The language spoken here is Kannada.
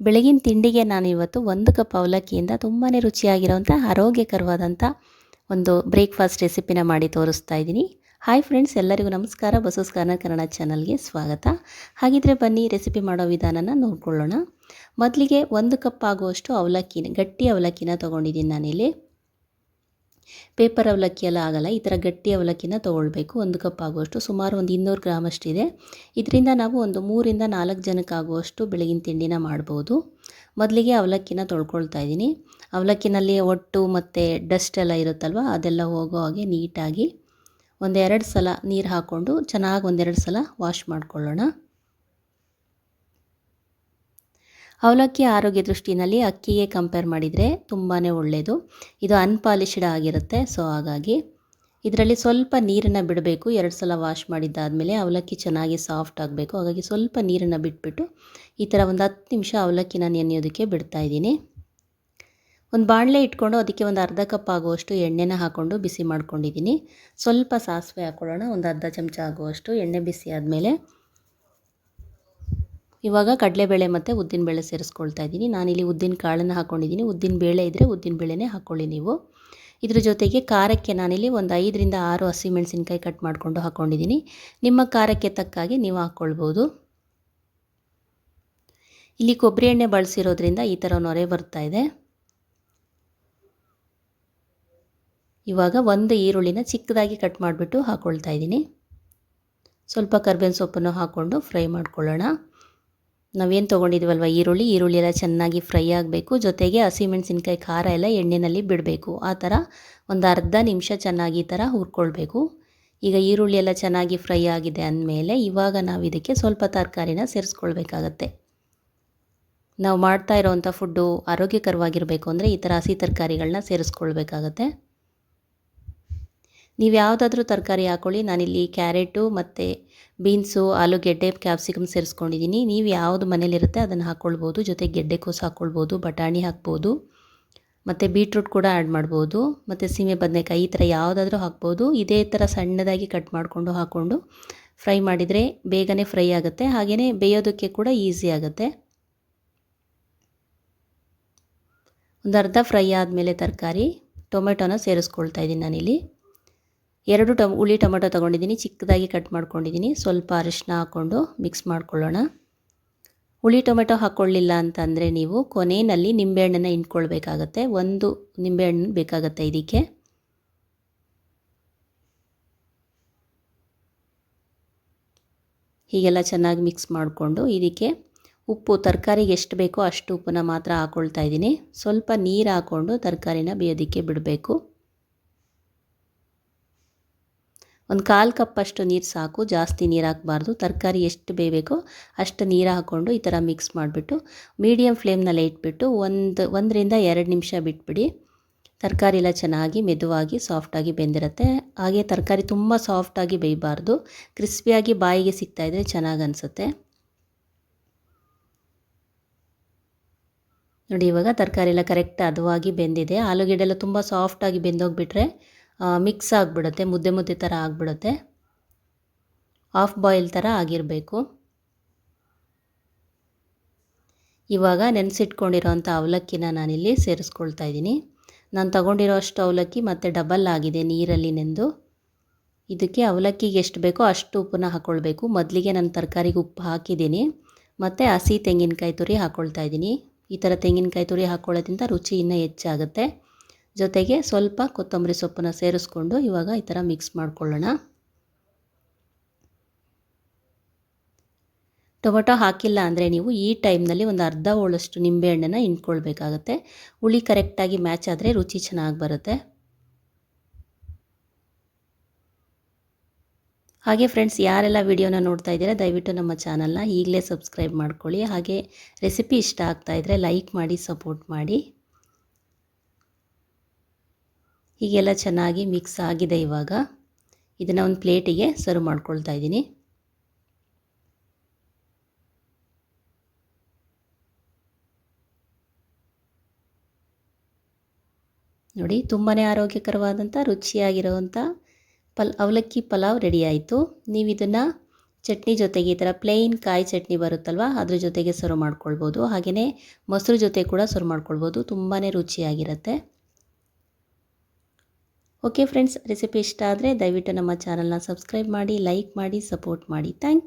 ಬೆಳಗಿನ ತಿಂಡಿಗೆ ನಾನಿವತ್ತು 1 ಕಪ್ ಅವಲಕ್ಕಿಯಿಂದ ತುಂಬಾ ರುಚಿಯಾಗಿರೋಂಥ ಆರೋಗ್ಯಕರವಾದಂಥ ಒಂದು ಬ್ರೇಕ್‌ಫಾಸ್ಟ್ ರೆಸಿಪಿನ ಮಾಡಿ ತೋರಿಸ್ತಾ ಇದ್ದೀನಿ. ಹಾಯ್ ಫ್ರೆಂಡ್ಸ್, ಎಲ್ಲರಿಗೂ ನಮಸ್ಕಾರ. ಬಸವಸ್ ಕಾರ್ನರ್ ಕನ್ನಡ ಚಾನಲ್‌ಗೆ ಸ್ವಾಗತ. ಹಾಗಿದ್ರೆ ಬನ್ನಿ ರೆಸಿಪಿ ಮಾಡೋ ವಿಧಾನನ ನೋಡ್ಕೊಳ್ಳೋಣ. ಮೊದಲಿಗೆ 1 ಕಪ್ ಆಗುವಷ್ಟು ಗಟ್ಟಿ ಅವಲಕ್ಕಿನ ತೊಗೊಂಡಿದ್ದೀನಿ ನಾನಿಲ್ಲಿ. ಪೇಪರ್ ಅವಲಕ್ಕಿ ಎಲ್ಲ ಆಗಲ್ಲ, ಈ ಥರ ಗಟ್ಟಿ ಅವಲಕ್ಕಿನ ತೊಗೊಳ್ಬೇಕು. 1 ಕಪ್ ಆಗುವಷ್ಟು, ಸುಮಾರು ಒಂದು 200 ಗ್ರಾಮ್ ಅಷ್ಟಿದೆ. ಇದರಿಂದ ನಾವು ಒಂದು 3 ರಿಂದ 4 ಜನಕ್ಕಾಗುವಷ್ಟು ಬೆಳಗಿನ ತಿಂಡಿನ ಮಾಡ್ಬೋದು. ಮೊದಲಿಗೆ ಅವಲಕ್ಕಿನ ತೊಳ್ಕೊಳ್ತಾ ಇದ್ದೀನಿ. ಅವಲಕ್ಕಿನಲ್ಲಿ ಒಟ್ಟು ಮತ್ತು ಡಸ್ಟ್ ಎಲ್ಲ ಇರುತ್ತಲ್ವ, ಅದೆಲ್ಲ ಹೋಗೋ ಹಾಗೆ ನೀಟಾಗಿ ಒಂದೆರಡು ಸಲ ನೀರು ಹಾಕ್ಕೊಂಡು ಚೆನ್ನಾಗಿ ಒಂದೆರಡು ಸಲ ವಾಶ್ ಮಾಡ್ಕೊಳ್ಳೋಣ. ಅವಲಕ್ಕಿ ಆರೋಗ್ಯ ದೃಷ್ಟಿನಲ್ಲಿ ಅಕ್ಕಿಗೆ ಕಂಪೇರ್ ಮಾಡಿದರೆ ತುಂಬಾ ಒಳ್ಳೆಯದು. ಇದು ಅನ್ಪಾಲಿಶ್ಡ್ ಆಗಿರುತ್ತೆ. ಸೊ ಹಾಗಾಗಿ ಇದರಲ್ಲಿ ಸ್ವಲ್ಪ ನೀರನ್ನು ಬಿಡಬೇಕು. 2 ಸಲ ವಾಶ್ ಮಾಡಿದ್ದಾದಮೇಲೆ ಅವಲಕ್ಕಿ ಚೆನ್ನಾಗಿ ಸಾಫ್ಟ್ ಆಗಬೇಕು. ಹಾಗಾಗಿ ಸ್ವಲ್ಪ ನೀರನ್ನು ಬಿಟ್ಬಿಟ್ಟು ಈ ಥರ ಒಂದು 10 ನಿಮಿಷ ಅವಲಕ್ಕಿನ ನೆನೆಯೋದಕ್ಕೆ ಬಿಡ್ತಾಯಿದ್ದೀನಿ. ಒಂದು ಬಾಣಲೆ ಇಟ್ಕೊಂಡು ಅದಕ್ಕೆ ಒಂದು ಅರ್ಧ ಕಪ್ ಆಗುವಷ್ಟು ಎಣ್ಣೆನ ಹಾಕ್ಕೊಂಡು ಬಿಸಿ ಮಾಡ್ಕೊಂಡಿದ್ದೀನಿ. ಸ್ವಲ್ಪ ಸಾಸಿವೆ ಹಾಕ್ಕೊಳ್ಳೋಣ, ಒಂದು ಅರ್ಧ ಚಮಚ ಆಗುವಷ್ಟು. ಎಣ್ಣೆ ಬಿಸಿ ಆದಮೇಲೆ ಇವಾಗ ಕಡಲೆಬೇಳೆ ಮತ್ತು ಉದ್ದಿನಬೇಳೆ ಸೇರಿಸ್ಕೊಳ್ತಾ ಇದ್ದೀನಿ. ನಾನಿಲ್ಲಿ ಉದ್ದಿನ ಕಾಳನ್ನು ಹಾಕ್ಕೊಂಡಿದ್ದೀನಿ. ಉದ್ದಿನ ಬೇಳೆ ಇದ್ದರೆ ಉದ್ದಿನ ಬೇಳೆನೇ ಹಾಕ್ಕೊಳ್ಳಿ ನೀವು. ಇದ್ರ ಜೊತೆಗೆ ಖಾರಕ್ಕೆ ನಾನಿಲ್ಲಿ ಒಂದು 5 ರಿಂದ 6 ಹಸಿಮೆಣಸಿನ್ಕಾಯಿ ಕಟ್ ಮಾಡಿಕೊಂಡು ಹಾಕ್ಕೊಂಡಿದ್ದೀನಿ. ನಿಮ್ಮ ಖಾರಕ್ಕೆ ತಕ್ಕಾಗಿ ನೀವು ಹಾಕ್ಕೊಳ್ಬೋದು. ಇಲ್ಲಿ ಕೊಬ್ಬರಿ ಎಣ್ಣೆ ಬಳಸಿರೋದ್ರಿಂದ ಈ ಥರ ನೊರೆ ಬರ್ತಾ ಇದೆ. ಇವಾಗ ಒಂದು ಈರುಳ್ಳಿನ ಚಿಕ್ಕದಾಗಿ ಕಟ್ ಮಾಡಿಬಿಟ್ಟು ಹಾಕ್ಕೊಳ್ತಾ ಇದ್ದೀನಿ. ಸ್ವಲ್ಪ ಕರ್ಬೇವಿನ ಸೊಪ್ಪನ್ನು ಹಾಕ್ಕೊಂಡು ಫ್ರೈ ಮಾಡ್ಕೊಳ್ಳೋಣ. ನಾವೇನು ತೊಗೊಂಡಿದ್ದೀವಲ್ವ ಈರುಳ್ಳಿ ಎಲ್ಲ ಚೆನ್ನಾಗಿ ಫ್ರೈ ಆಗಬೇಕು. ಜೊತೆಗೆ ಹಸಿಮೆಣಸಿನ್ಕಾಯಿ ಖಾರ ಎಲ್ಲ ಎಣ್ಣೆಯಲ್ಲಿ ಬಿಡಬೇಕು. ಆ ಥರ ಒಂದು ಅರ್ಧ ನಿಮಿಷ ಚೆನ್ನಾಗಿ ಈ ಥರ ಹುರ್ಕೊಳ್ಬೇಕು. ಈಗ ಈರುಳ್ಳಿ ಎಲ್ಲ ಚೆನ್ನಾಗಿ ಫ್ರೈ ಆಗಿದೆ ಅಂದಮೇಲೆ ಇವಾಗ ನಾವು ಇದಕ್ಕೆ ಸ್ವಲ್ಪ ತರಕಾರಿನ ಸೇರಿಸ್ಕೊಳ್ಬೇಕಾಗತ್ತೆ. ನಾವು ಮಾಡ್ತಾ ಇರೋವಂಥ ಫುಡ್ಡು ಆರೋಗ್ಯಕರವಾಗಿರಬೇಕು ಅಂದರೆ ಈ ಥರ ಹಸಿ ತರಕಾರಿಗಳನ್ನ ಸೇರಿಸ್ಕೊಳ್ಬೇಕಾಗತ್ತೆ. ನೀವು ಯಾವುದಾದ್ರೂ ತರಕಾರಿ ಹಾಕ್ಕೊಳ್ಳಿ. ನಾನಿಲ್ಲಿ ಕ್ಯಾರೆಟು ಮತ್ತು ಬೀನ್ಸು, ಆಲೂಗೆಡ್ಡೆ, ಕ್ಯಾಪ್ಸಿಕಮ್ ಸೇರಿಸ್ಕೊಂಡಿದ್ದೀನಿ. ನೀವು ಯಾವುದು ಮನೇಲಿರುತ್ತೆ ಅದನ್ನು ಹಾಕ್ಕೊಳ್ಬೋದು. ಜೊತೆಗೆ ಗೆಡ್ಡೆಕೋಸು ಹಾಕ್ಕೊಳ್ಬೋದು, ಬಟಾಣಿ ಹಾಕ್ಬೋದು, ಮತ್ತು ಬೀಟ್ರೂಟ್ ಕೂಡ ಆ್ಯಡ್ ಮಾಡ್ಬೋದು, ಮತ್ತು ಸೀಮೆ ಬದನೆಕಾಯಿ, ಈ ಥರ ಯಾವುದಾದ್ರೂ ಹಾಕ್ಬೋದು. ಇದೇ ಥರ ಸಣ್ಣದಾಗಿ ಕಟ್ ಮಾಡಿಕೊಂಡು ಹಾಕ್ಕೊಂಡು ಫ್ರೈ ಮಾಡಿದರೆ ಬೇಗನೆ ಫ್ರೈ ಆಗುತ್ತೆ. ಹಾಗೆಯೇ ಬೇಯೋದಕ್ಕೆ ಕೂಡ ಈಸಿ ಆಗುತ್ತೆ. ಒಂದು ಅರ್ಧ ಫ್ರೈ ಆದಮೇಲೆ ತರಕಾರಿ ಟೊಮೆಟೊನ ಸೇರಿಸ್ಕೊಳ್ತಾ ಇದ್ದೀನಿ ನಾನಿಲ್ಲಿ. 2 ಹುಳಿ ಟೊಮೆಟೊ ತೊಗೊಂಡಿದ್ದೀನಿ, ಚಿಕ್ಕದಾಗಿ ಕಟ್ ಮಾಡ್ಕೊಂಡಿದ್ದೀನಿ. ಸ್ವಲ್ಪ ಅರಿಶಿನ ಹಾಕ್ಕೊಂಡು ಮಿಕ್ಸ್ ಮಾಡ್ಕೊಳ್ಳೋಣ. ಹುಳಿ ಟೊಮೆಟೊ ಹಾಕ್ಕೊಳ್ಳಿಲ್ಲ ಅಂತಂದರೆ ನೀವು ಕೊನೆಯಲ್ಲಿ ನಿಂಬೆಹಣ್ಣನ್ನು ಹಿಂಡ್ಕೊಳ್ಬೇಕಾಗತ್ತೆ. 1 ನಿಂಬೆಹಣ್ಣು ಬೇಕಾಗುತ್ತೆ ಇದಕ್ಕೆ. ಹೀಗೆಲ್ಲ ಚೆನ್ನಾಗಿ ಮಿಕ್ಸ್ ಮಾಡಿಕೊಂಡು ಇದಕ್ಕೆ ಉಪ್ಪು ತರಕಾರಿಗೆ ಎಷ್ಟು ಬೇಕೋ ಅಷ್ಟು ಉಪ್ಪನ್ನ ಮಾತ್ರ ಹಾಕ್ಕೊಳ್ತಾ ಇದ್ದೀನಿ. ಸ್ವಲ್ಪ ನೀರು ಹಾಕ್ಕೊಂಡು ತರಕಾರಿನ ಬೇಯೋದಕ್ಕೆ ಬಿಡಬೇಕು. ಒಂದು 1/4 ಕಪ್ಪಷ್ಟು ನೀರು ಸಾಕು, ಜಾಸ್ತಿ ನೀರು ಹಾಕಬಾರ್ದು. ತರಕಾರಿ ಎಷ್ಟು ಬೇಯಬೇಕೋ ಅಷ್ಟು ನೀರು ಹಾಕ್ಕೊಂಡು ಈ ಥರ ಮಿಕ್ಸ್ ಮಾಡಿಬಿಟ್ಟು ಮೀಡಿಯಮ್ ಫ್ಲೇಮ್ನಲ್ಲೇ ಇಟ್ಬಿಟ್ಟು 1 ರಿಂದ 2 ನಿಮಿಷ ಬಿಟ್ಬಿಡಿ. ತರಕಾರಿ ಎಲ್ಲ ಚೆನ್ನಾಗಿ ಮೆದುವಾಗಿ ಸಾಫ್ಟಾಗಿ ಬೆಂದಿರುತ್ತೆ. ಹಾಗೆ ತರಕಾರಿ ತುಂಬ ಸಾಫ್ಟಾಗಿ ಬೇಯಬಾರ್ದು, ಕ್ರಿಸ್ಪಿಯಾಗಿ ಬಾಯಿಗೆ ಸಿಗ್ತಾಯಿದ್ರೆ ಚೆನ್ನಾಗಿ ಅನಿಸುತ್ತೆ. ನೋಡಿ, ಇವಾಗ ತರಕಾರಿ ಎಲ್ಲ ಕರೆಕ್ಟ್ ಹದವಾಗಿ ಬೆಂದಿದೆ. ಆಲೂಗೆಡ್ಡೆ ಎಲ್ಲ ತುಂಬ ಸಾಫ್ಟಾಗಿ ಬೆಂದೋಗಿಬಿಟ್ರೆ ಮಿಕ್ಸ್ ಆಗಿಬಿಡುತ್ತೆ, ಮುದ್ದೆ ಥರ ಆಗಿಬಿಡುತ್ತೆ. ಹಾಫ್ ಬಾಯ್ಲ್ ಥರ ಆಗಿರಬೇಕು. ಇವಾಗ ನೆನೆಸಿಟ್ಕೊಂಡಿರೋಂಥ ಅವಲಕ್ಕಿನ ನಾನಿಲ್ಲಿ ಸೇರಿಸ್ಕೊಳ್ತಾ ಇದ್ದೀನಿ. ನಾನು ತಗೊಂಡಿರೋ ಅಷ್ಟು ಅವಲಕ್ಕಿ ಮತ್ತು ಡಬಲ್ ಆಗಿದೆ ನೀರಲ್ಲಿ ನೆಂದು. ಇದಕ್ಕೆ ಅವಲಕ್ಕಿಗೆ ಎಷ್ಟು ಬೇಕೋ ಅಷ್ಟು ಉಪ್ಪನ್ನ ಹಾಕ್ಕೊಳ್ಬೇಕು. ಮೊದಲಿಗೆ ನಾನು ತರಕಾರಿಗೆ ಉಪ್ಪು ಹಾಕಿದ್ದೀನಿ. ಮತ್ತು ಹಸಿ ತೆಂಗಿನಕಾಯಿ ತುರಿ ಹಾಕ್ಕೊಳ್ತಾ ಇದ್ದೀನಿ. ಈ ಥರ ತೆಂಗಿನಕಾಯಿ ತುರಿ ಹಾಕ್ಕೊಳ್ಳೋದ್ರಿಂದ ರುಚಿ ಇನ್ನೂ ಹೆಚ್ಚಾಗುತ್ತೆ. ಜೊತೆಗೆ ಸ್ವಲ್ಪ ಕೊತ್ತಂಬರಿ ಸೊಪ್ಪನ್ನು ಸೇರಿಸ್ಕೊಂಡು ಇವಾಗ ಈ ಥರ ಮಿಕ್ಸ್ ಮಾಡ್ಕೊಳ್ಳೋಣ. ಟೊಮೆಟೊ ಹಾಕಿಲ್ಲ ಅಂದರೆ ನೀವು ಈ ಟೈಮ್ನಲ್ಲಿ ಒಂದು ಅರ್ಧ ಹೋಳಷ್ಟು ನಿಂಬೆಹಣ್ಣನ್ನು ಹಿಂಡ್ಕೊಳ್ಬೇಕಾಗತ್ತೆ. ಹುಳಿ ಕರೆಕ್ಟಾಗಿ ಮ್ಯಾಚ್ ಆದರೆ ರುಚಿ ಚೆನ್ನಾಗಿ ಬರುತ್ತೆ. ಹಾಗೆ ಫ್ರೆಂಡ್ಸ್, ಯಾರೆಲ್ಲ ವಿಡಿಯೋನ ನೋಡ್ತಾ ಇದ್ದೀರಾ ದಯವಿಟ್ಟು ನಮ್ಮ ಚಾನಲ್ನ ಈಗಲೇ ಸಬ್ಸ್ಕ್ರೈಬ್ ಮಾಡ್ಕೊಳ್ಳಿ. ಹಾಗೆ ರೆಸಿಪಿ ಇಷ್ಟ ಆಗ್ತಾಯಿದ್ರೆ ಲೈಕ್ ಮಾಡಿ, ಸಪೋರ್ಟ್ ಮಾಡಿ. ಹೀಗೆಲ್ಲ ಚೆನ್ನಾಗಿ ಮಿಕ್ಸ್ ಆಗಿದೆ. ಇವಾಗ ಇದನ್ನು ಒಂದು ಪ್ಲೇಟಿಗೆ ಸರ್ವ್ ಮಾಡ್ಕೊಳ್ತಾ ಇದ್ದೀನಿ. ನೋಡಿ, ತುಂಬಾ ಆರೋಗ್ಯಕರವಾದಂಥ ರುಚಿಯಾಗಿರುವಂಥ ಅವಲಕ್ಕಿ ಪಲಾವ್ ರೆಡಿ ಆಯಿತು. ನೀವು ಇದನ್ನು ಚಟ್ನಿ ಜೊತೆಗೆ ಈ ಥರ ಪ್ಲೇನ್ ಕಾಯಿ ಚಟ್ನಿ ಬರುತ್ತಲ್ವ ಅದ್ರ ಜೊತೆಗೆ ಸರ್ವ್ ಮಾಡ್ಕೊಳ್ಬೋದು. ಹಾಗೆಯೇ ಮೊಸರು ಜೊತೆ ಕೂಡ ಸರ್ವ್ ಮಾಡ್ಕೊಳ್ಬೋದು. ತುಂಬಾ ರುಚಿಯಾಗಿರುತ್ತೆ. ಓಕೆ ಫ್ರೆಂಡ್ಸ್, ರೆಸಿಪಿ ಇಷ್ಟ ಆದರೆ ದಯವಿಟ್ಟು ನಮ್ಮ ಚಾನಲ್ನ ಸಬ್ಸ್ಕ್ರೈಬ್ ಮಾಡಿ, ಲೈಕ್ ಮಾಡಿ, ಸಪೋರ್ಟ್ ಮಾಡಿ. Thank you.